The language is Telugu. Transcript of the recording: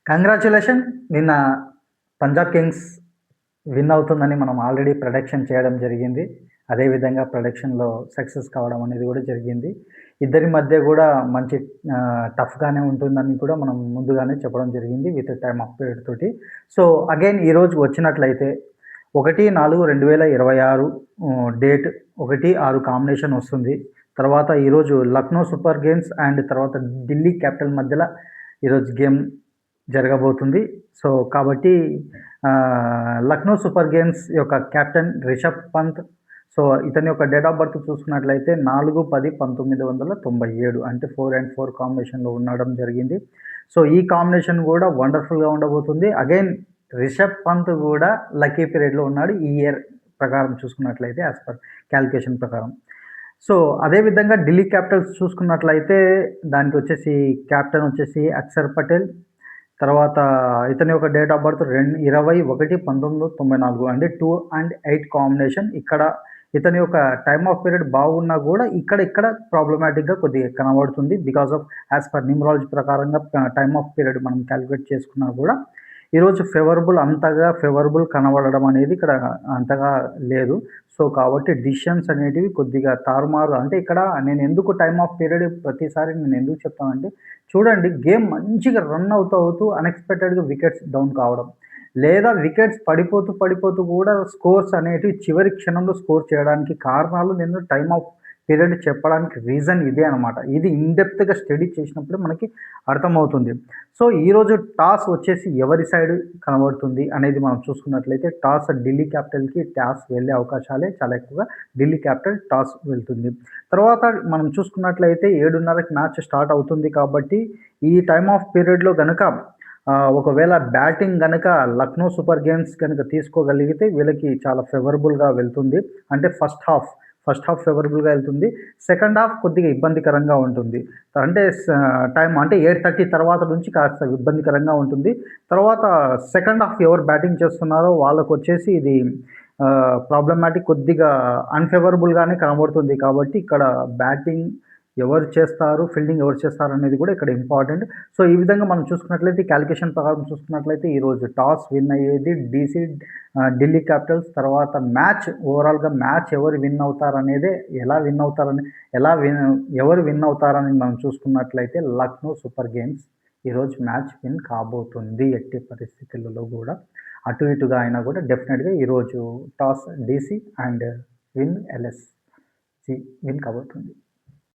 కంగ్రాచ్యులేషన్. నిన్న పంజాబ్ కింగ్స్ విన్ అవుతుందని మనం ఆల్రెడీ ప్రొడిక్షన్ చేయడం జరిగింది. అదేవిధంగా ప్రొడిక్షన్‌లో సక్సెస్ కావడం అనేది కూడా జరిగింది. ఇద్దరి మధ్య కూడా మంచి టఫ్‌గానే ఉంటుందని కూడా మనం ముందుగానే చెప్పడం జరిగింది విత్ టైమ్ ఆఫ్ పీరియడ్ తోటి. సో, అగైన్ ఈరోజు వచ్చినట్లయితే 1/4/2026 డేట్ 1/6 కాంబినేషన్ వస్తుంది. తర్వాత ఈరోజు లక్నో సూపర్ కింగ్స్ అండ్ తర్వాత ఢిల్లీ క్యాపిటల్ మధ్యలో ఈరోజు గేమ్ జరగబోతుంది. సో, కాబట్టి లక్నో సూపర్ కింగ్స్ యొక్క కెప్టెన్ రిషబ్ పంత్. సో, ఇతని యొక్క డేట్ ఆఫ్ బర్త్ చూసుకున్నట్లయితే 4/10/1997 అంటే 4 అండ్ 4 కాంబినేషన్‌లో ఉండడం జరిగింది. సో, ఈ కాంబినేషన్ కూడా వండర్‌ఫుల్‌గా ఉండబోతుంది. అగైన్ రిషబ్ పంత్ కూడా లక్కీ పీరియడ్‌లో ఉన్నాడు ఈ ఇయర్ ప్రకారం చూసుకున్నట్లయితే యాస్ పర్ క్యాలిక్యులేషన్ ప్రకారం. సో, అదేవిధంగా ఢిల్లీ క్యాపిటల్స్ చూసుకున్నట్లయితే దానికి వచ్చేసి కెప్టెన్ వచ్చేసి అక్షర్ పటేల్. తర్వాత ఇతని యొక్క డేట్ ఆఫ్ బర్త్ 21/1994 అంటే 2 అండ్ 8 కాంబినేషన్. ఇక్కడ ఇతని యొక్క టైమ్ ఆఫ్ పీరియడ్ బాగున్నా కూడా ఇక్కడ ప్రాబ్లమాటిక్‌గా కొద్దిగా కనబడుతుంది. Because of as per numerology ప్రకారంగా టైమ్ ఆఫ్ పీరియడ్ మనం క్యాలిక్యులేట్ చేసుకున్నా కూడా ఈరోజు అంతగా ఫేవరబుల్ కనబడడం అనేది ఇక్కడ అంతగా లేదు. సో, కాబట్టి డిసిషన్స్ అనేటివి కొద్దిగా తారుమారు. అంటే ఇక్కడ నేను ఎందుకు టైమ్ ఆఫ్ పీరియడ్ ప్రతిసారి నేను ఎందుకు చెప్తానంటే, చూడండి గేమ్ మంచిగా రన్ అవుతూ అన్‌ఎక్స్‌పెక్టెడ్‌గా వికెట్స్ డౌన్ కావడం. లేదా వికెట్స్ పడిపోతూ కూడా స్కోర్స్ అనేటివి చివరి క్షణంలో స్కోర్ చేయడానికి కారణాలు నేను టైమ్ ఆఫ్ పీరియడ్ చెప్పడానికి రీజన్ ఇదే అనమాట. ఇది ఇన్ డెప్త్‌గా స్టడీ చేసినప్పుడే మనకి అర్థమవుతుంది. సో, ఈరోజు టాస్ వచ్చేసి ఎవరి సైడ్ కనబడుతుంది అనేది మనం చూసుకున్నట్లయితే టాస్ ఢిల్లీ క్యాపిటల్‌కి వెళ్ళే అవకాశాలే చాలా ఎక్కువగా. ఢిల్లీ క్యాపిటల్ టాస్ వెళ్తుంది. తర్వాత మనం చూసుకున్నట్లయితే 7:30కి మ్యాచ్ స్టార్ట్ అవుతుంది కాబట్టి ఈ టైమ్ ఆఫ్ పీరియడ్‌లో గనక ఒకవేళ బ్యాటింగ్ గనక లక్నో సూపర్ కింగ్స్ గనక తీసుకోగలిగితే వీళ్ళకి చాలా ఫేవరబుల్‌గా వెళ్తుంది. అంటే ఫస్ట్ హాఫ్ ఫేవరబుల్‌గా వెళ్తుంది. సెకండ్ హాఫ్ కొద్దిగా ఇబ్బందికరంగా ఉంటుంది. అంటే టైం అంటే 8:30 తర్వాత నుంచి కాస్త ఇబ్బందికరంగా ఉంటుంది. తర్వాత సెకండ్ హాఫ్ ఎవరు బ్యాటింగ్ చేస్తున్నారో వాళ్ళకొచ్చేసి ఇది ప్రాబ్లమాటిక్ కొద్దిగా అన్‌ఫేవరబుల్‌గానే కనబడుతుంది. కాబట్టి ఇక్కడ బ్యాటింగ్ ఎవరు చేస్తారు, ఫీల్డింగ్ ఎవరు చేస్తారు అనేది కూడా ఇక్కడ ఇంపార్టెంట్. సో, ఈ విధంగా మనం చూసుకున్నట్లయితే క్యాలిక్యులేషన్ ప్రకారం చూసుకున్నట్లయితే ఈరోజు టాస్ విన్ అయ్యేది ఢిల్లీ క్యాపిటల్స్. తర్వాత ఓవరాల్‌గా మ్యాచ్ ఎవరు విన్ అవుతారనేదే ఎవరు విన్ అవుతారని మనం చూసుకున్నట్లయితే లక్నో సూపర్ కింగ్స్ ఈరోజు మ్యాచ్ విన్ కాబోతుంది. ఎట్టి పరిస్థితులలో కూడా అటు ఇటుగా అయినా కూడా డెఫినెట్‌గా ఈరోజు toss DC and win LSG win కాబోతుంది.